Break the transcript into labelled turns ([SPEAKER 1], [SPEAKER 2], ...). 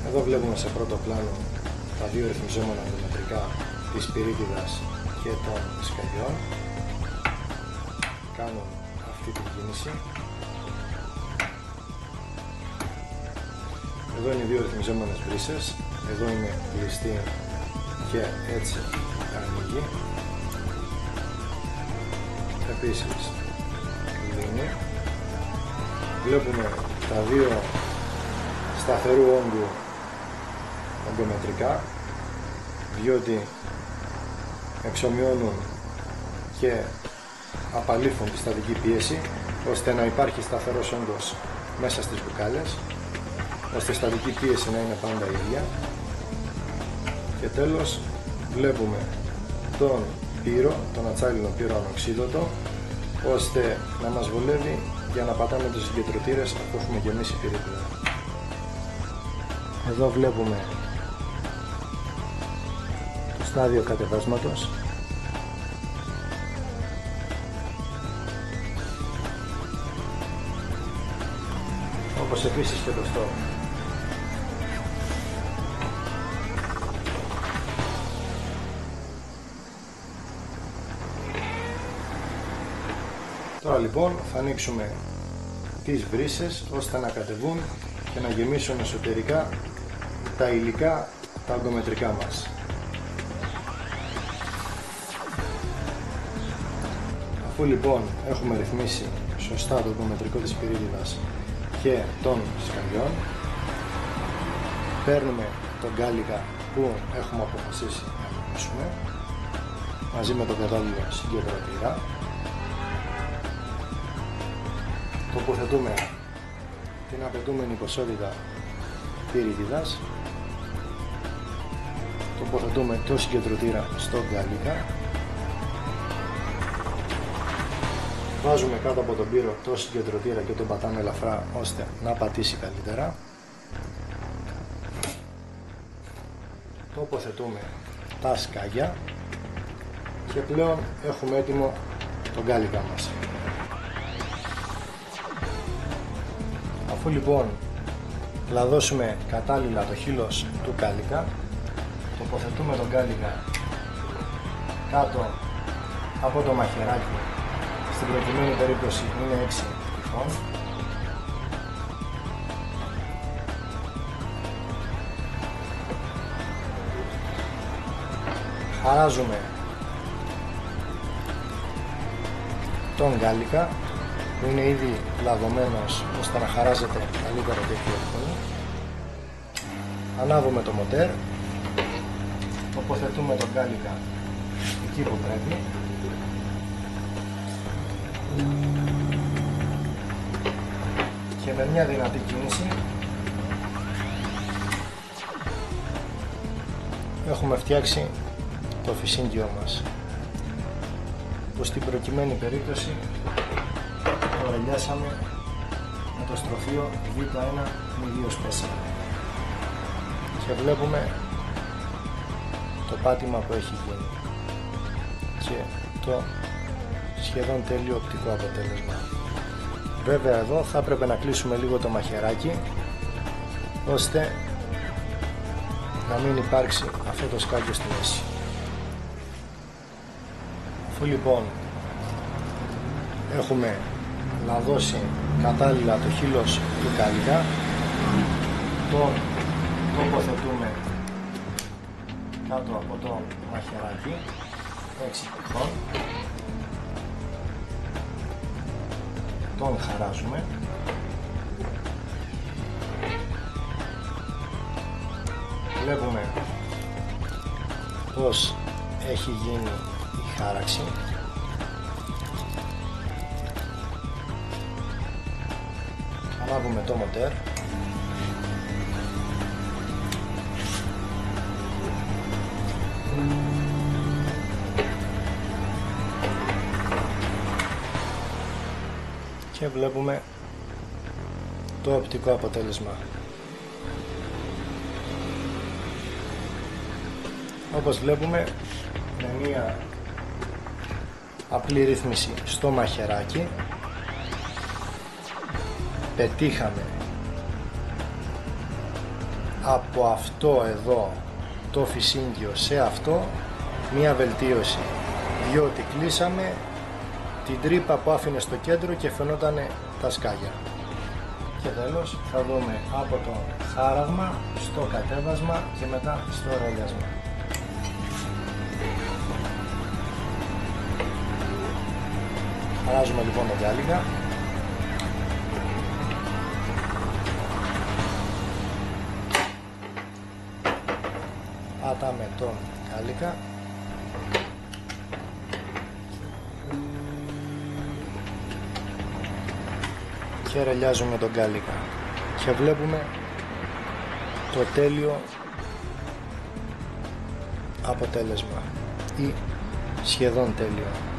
[SPEAKER 1] Εδώ βλέπουμε σε πρώτο πλάνο τα δύο ρυθμιζόμενα αντιμετρικά της πυρίτιδας και των σκαγιών. Κάνουν αυτή την κίνηση. Εδώ είναι οι δύο ρυθμιζόμενες βρύσες, εδώ είναι κλειστή και έτσι ανοίγει. Επίσης κλείνει. Βλέπουμε τα δύο σταθερού όγκου ογκομετρικά, διότι εξομοιώνουν και απαλήφουν τη στατική πίεση, ώστε να υπάρχει σταθερός όγκος μέσα στις μπουκάλες, ώστε η στατική πίεση να είναι πάντα ίδια. Και τέλος βλέπουμε τον πύρο, τον ατσάλινο πύρο ανοξίδωτο, ώστε να μας βολεύει για να πατάμε τους συγκεντρωτήρες αφού έχουμε γεμίσει πυρίτιδα. Εδώ βλέπουμε το στάδιο κατεβάσματος. Όπως επίσης και το στόχο. Τώρα λοιπόν θα ανοίξουμε τις βρύσες ώστε να κατεβούν και να γεμίσουν εσωτερικά τα υλικά, τα ογκομετρικά μας. Αφού λοιπόν έχουμε ρυθμίσει σωστά το ογκομετρικό της πυρίτιδας και των σκαγιών, παίρνουμε τον γκάλικα που έχουμε αποφασίσει να γεμίσουμε μαζί με τον κατάλληλο συγκεντρωτήρα. Τοποθετούμε την απαιτούμενη ποσότητα πυρίτιδας, τοποθετούμε το συγκεντρωτήρα στο γκάλικα, βάζουμε κάτω από τον πύρο το συγκεντρωτήρα και τον πατάμε ελαφρά ώστε να πατήσει καλύτερα. Τοποθετούμε τα σκάγια και πλέον έχουμε έτοιμο τον γκάλικα μας. Αφού λοιπόν λαδώσουμε κατάλληλα το χείλος του γκάλικα, τοποθετούμε τον γκάλικα κάτω από το μαχαιράκι, στην προκειμένη περίπτωση είναι 6 τυχών. Χαράζουμε τον γκάλικα που είναι ήδη λαδωμένος ώστε να χαράζεται καλύτερα και πιο εύκολα. Ανάβουμε το μοτέρ, τοποθετούμε τον γκάλικα εκεί που πρέπει. Και με μια δυνατή κίνηση έχουμε φτιάξει το φυσίγγιο μας, που στην προκειμένη περίπτωση το ρελιάσαμε με το στροφείο V1-2 και βλέπουμε το πάτημα που έχει γίνει και το σχεδόν τέλειο οπτικό αποτέλεσμα. Βέβαια εδώ θα έπρεπε να κλείσουμε λίγο το μαχαιράκι ώστε να μην υπάρξει αυτό το σκάγιο στη μέση. Αφού λοιπόν έχουμε λαδώσει κατάλληλα το χείλος του γκάλικα, τον τοποθετούμε κάτω από το μαχαιράκι 6 τυχών, τον χαράζουμε, βλέπουμε πως έχει γίνει η χάραξη. Ανάβουμε το μοτέρ, και βλέπουμε το οπτικό αποτέλεσμα. Όπως βλέπουμε, με μία απλή ρύθμιση στο μαχαιράκι πετύχαμε από αυτό εδώ το φυσίγγιο σε αυτό μία βελτίωση, διότι κλείσαμε την τρύπα που άφηνε στο κέντρο και φαινόταν τα σκάγια. Και τέλος θα δούμε από το χάραγμα στο κατέβασμα και μετά στο ρολιασμα. Αλλάζουμε λοιπόν τον γκάλιγα. Πατάμε τον γκάλιγα. Και ρελιάζουμε τον γκάλιγα. Και βλέπουμε το τέλειο αποτέλεσμα ή σχεδόν τέλειο.